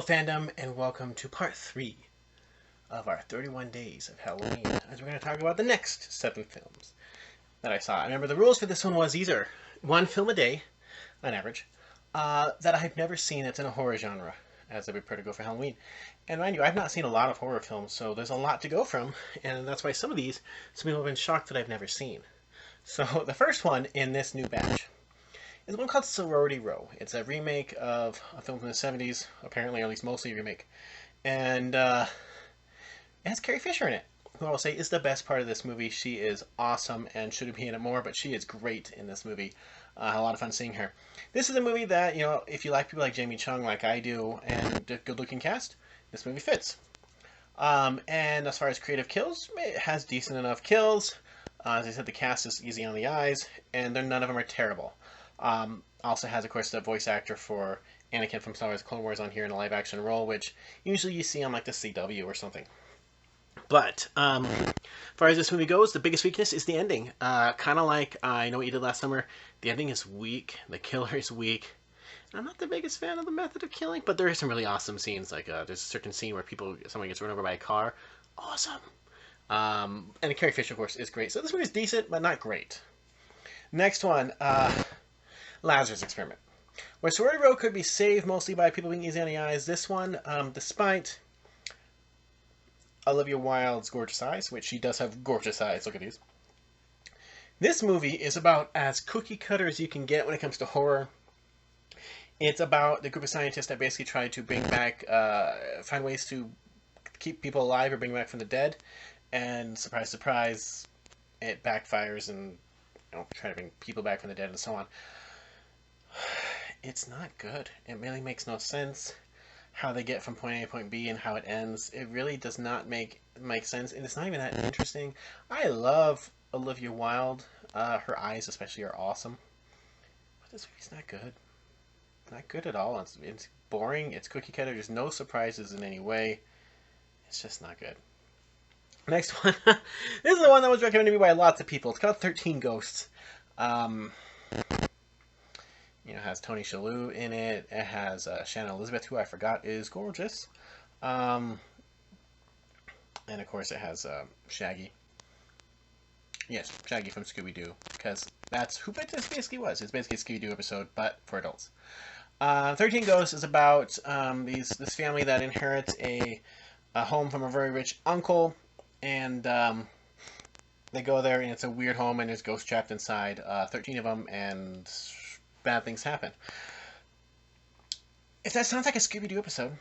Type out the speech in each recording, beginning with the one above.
Fandom, and welcome to part 3 of our 31 Days of Halloween, as we're going to talk about the next 7 films that I saw. Remember, the rules for this one was these are 1 film a day, on average, that I've never seen that's in a horror genre, as I prepare to go for Halloween. And mind you, I've not seen a lot of horror films, so there's a lot to go from, and that's why some people have been shocked that I've never seen. So, the first one in this new batch is one called Sorority Row. It's a remake of a film from the 70s, apparently, or at least mostly a remake. And it has Carrie Fisher in it, who I will say is the best part of this movie. She is awesome and should be in it more, but she is great in this movie. I had a lot of fun seeing her. This is a movie that, you know, if you like people like Jamie Chung, like I do, and a good-looking cast, this movie fits. And as far as creative kills, it has decent enough kills. As I said, the cast is easy on the eyes, and none of them are terrible. Also has, of course, the voice actor for Anakin from Star Wars Clone Wars on here in a live-action role, which usually you see on, like, the CW or something. But, as far as this movie goes, the biggest weakness is the ending. Kind of like I Know What You Did Last Summer. The ending is weak. The killer is weak. I'm not the biggest fan of the method of killing, but there are some really awesome scenes. Like, there's a certain scene where someone gets run over by a car. Awesome. And Carrie Fisher, of course, is great. So this movie is decent, but not great. Next one, Lazarus Experiment. Where Sorority Row could be saved mostly by people being easy on the eyes, this one, despite Olivia Wilde's gorgeous eyes, which she does have gorgeous eyes, look at these. This movie is about as cookie cutter as you can get when it comes to horror. It's about the group of scientists that basically try to bring back, find ways to keep people alive or bring them back from the dead. And surprise, surprise, it backfires and try to bring people back from the dead and so on. It's not good. It really makes no sense how they get from point A to point B and how it ends. It really does not make sense, and it's not even that interesting. I love Olivia Wilde. Her eyes especially are awesome. But this movie's not good. Not good at all. It's boring. It's cookie cutter. There's no surprises in any way. It's just not good. Next one. This is the one that was recommended to me by lots of people. It's called 13 Ghosts. It has Tony Shalhoub in it. It has Shannon Elizabeth, who I forgot is gorgeous. And of course it has Shaggy. Yes, Shaggy from Scooby-Doo, because that's who this basically was. It's basically a Scooby-Doo episode, but for adults. 13 Ghosts is about this family that inherits a home from a very rich uncle, and they go there, and it's a weird home, and there's ghosts trapped inside. 13 of them, and bad things happen. If that sounds like a Scooby-Doo episode,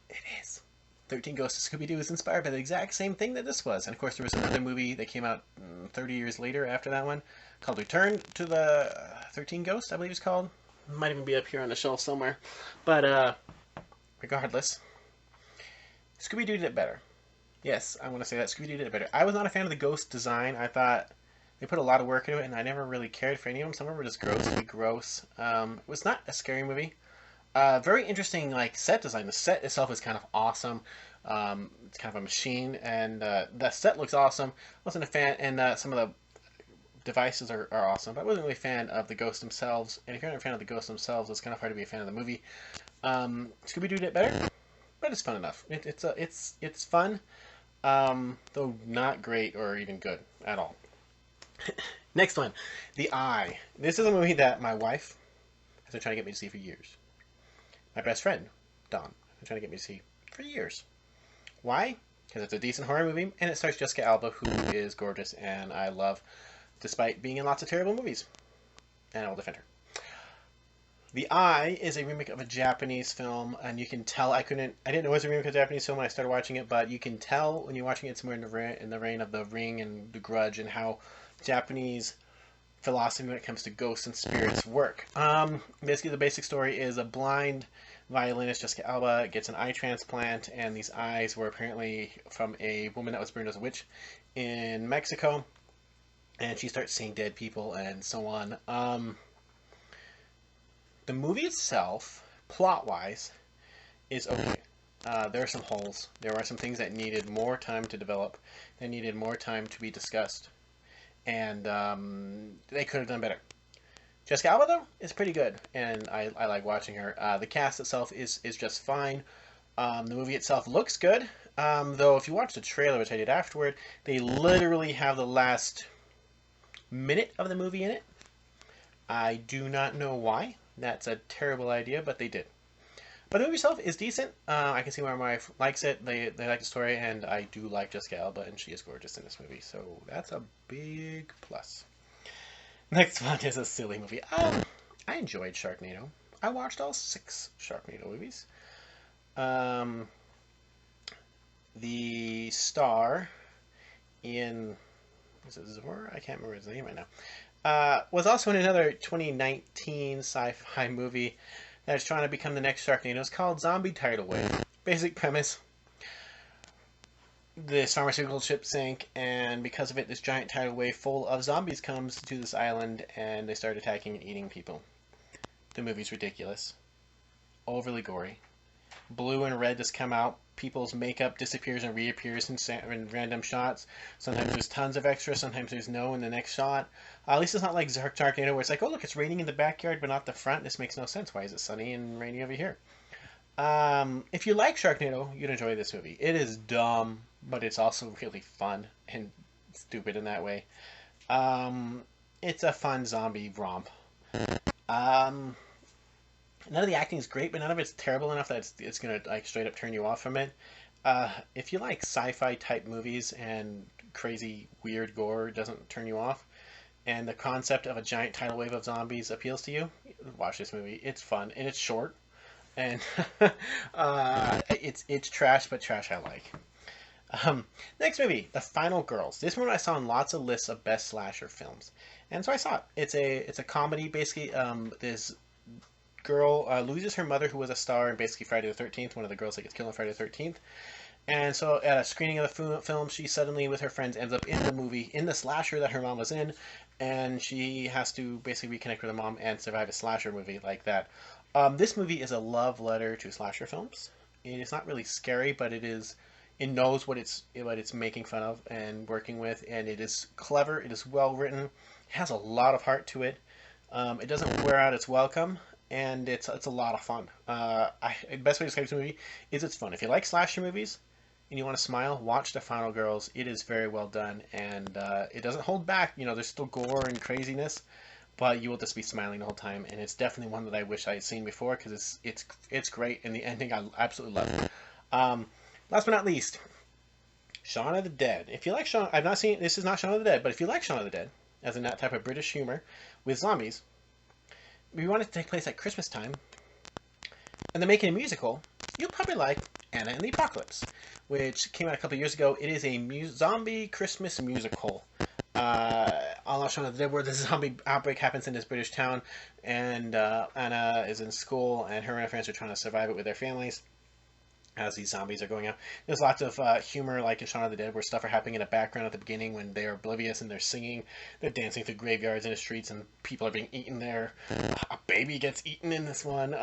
it is. 13 Ghosts of Scooby-Doo is inspired by the exact same thing that this was. And of course there was another movie that came out 30 years later after that one called Return to the 13 Ghosts, I believe it's called. Might even be up here on the shelf somewhere. But regardless, Scooby-Doo did it better. Yes, I want to say that. Scooby-Doo did it better. I was not a fan of the ghost design. I thought they put a lot of work into it, and I never really cared for any of them. Some of them were just gross. It was not a scary movie. Very interesting, like, set design. The set itself is kind of awesome. It's kind of a machine, and the set looks awesome. I wasn't a fan, and some of the devices are awesome, but I wasn't really a fan of the ghosts themselves. And if you're not a fan of the ghosts themselves, it's kind of hard to be a fan of the movie. Scooby-Doo did it better, but it's fun enough. It's fun, though not great or even good at all. Next one, The Eye. This is a movie that my wife has been trying to get me to see for years. My best friend, Dawn, has been trying to get me to see for years. Why? Because it's a decent horror movie, and it stars Jessica Alba, who is gorgeous, and I love, despite being in lots of terrible movies. And I will defend her. The Eye is a remake of a Japanese film, and you can tell I didn't know it was a remake of a Japanese film when I started watching it, but you can tell when you're watching it, it's more in the reign of The Ring and The Grudge, and how Japanese philosophy when it comes to ghosts and spirits work. Basically, the basic story is a blind violinist, Jessica Alba, gets an eye transplant, and these eyes were apparently from a woman that was burned as a witch in Mexico, and she starts seeing dead people and so on. The movie itself, plot-wise, is okay. There are some holes. There are some things that needed more time to develop. They needed more time to be discussed. And they could have done better. Jessica Alba, though, is pretty good, and I like watching her. The cast itself is just fine. The movie itself looks good, though if you watch the trailer, which I did afterward, they literally have the last minute of the movie in it. I do not know why. That's a terrible idea, but they did. But the movie itself is decent. I can see why my wife likes it. They like the story, and I do like Jessica Alba, and she is gorgeous in this movie, so that's a big plus. Next one is a silly movie. I enjoyed Sharknado. I watched all 6 Sharknado movies. Um, the star in, is it Zor? I can't remember his name right now. Was also in another 2019 sci-fi movie that's trying to become the next Sharknado. It's called Zombie Tidal Wave. Basic premise: this pharmaceutical ship sank, and because of it, this giant tidal wave full of zombies comes to this island, and they start attacking and eating people. The movie's ridiculous, overly gory. Blue and red just come out. People's makeup disappears and reappears in random shots. Sometimes there's tons of extras, sometimes there's no in the next shot. At least it's not like Sharknado where it's like, oh look, it's raining in the backyard but not the front. This makes no sense. Why is it sunny and rainy over here? If you like Sharknado, you'd enjoy this movie. It is dumb, but it's also really fun and stupid in that way. It's a fun zombie romp. Um, None of the acting is great, but none of it's terrible enough that it's gonna like straight up turn you off from it. If you like sci-fi type movies and crazy weird gore doesn't turn you off, and the concept of a giant tidal wave of zombies appeals to you, watch this movie. It's fun and it's short, and it's trash, but trash I like. Next movie, The Final Girls. This one I saw on lots of lists of best slasher films, and so I saw it. It's a comedy basically. This girl loses her mother, who was a star in basically Friday the 13th, one of the girls that gets killed on Friday the 13th. And so at a screening of the film, she suddenly, with her friends, ends up in the movie, in the slasher that her mom was in, and she has to basically reconnect with her mom and survive a slasher movie like that. This movie is a love letter to slasher films. It is not really scary, but it knows what it's making fun of and working with, and it is clever. It is well written. It has a lot of heart to it. It doesn't wear out its welcome, and it's a lot of fun. The best way to describe this movie is it's fun. If you like slasher movies and you want to smile, watch The Final Girls. It is very well done, and it doesn't hold back. There's still gore and craziness, but you will just be smiling the whole time. And it's definitely one that I wish I had seen before because it's great, and the ending I absolutely love. Last but not least, Shaun of the Dead. If you like Shaun, I've not seen, this is not Shaun of the Dead, but if you like Shaun of the Dead, as in that type of British humor with zombies, we want it to take place at Christmas time, and they're making a musical, you'll probably like Anna and the Apocalypse, which came out a couple of years ago. It is a zombie Christmas musical. A la Shaun of the Dead, where the zombie outbreak happens in this British town, and Anna is in school, and her and her friends are trying to survive it with their families as these zombies are going out. There's lots of humor, like in Shaun of the Dead, where stuff are happening in the background at the beginning when they're oblivious and they're singing. They're dancing through graveyards in the streets, and people are being eaten there. A baby gets eaten in this one.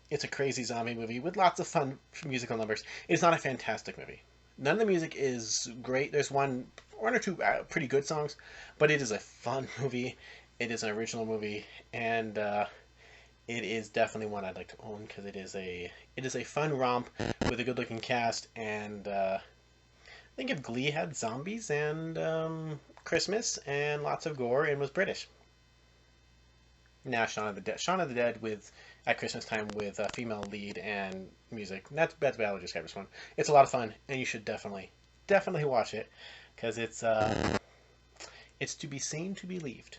It's a crazy zombie movie with lots of fun musical numbers. It's not a fantastic movie. None of the music is great. There's one or two pretty good songs, but it is a fun movie. It is an original movie, and it is definitely one I'd like to own because it is a fun romp with a good looking cast, and I think if Glee had zombies and Christmas and lots of gore and was British. Now Shaun of the Dead with at Christmas time with a female lead and music. That's the way I would describe this one. It's a lot of fun, and you should definitely watch it because it's to be seen to be believed.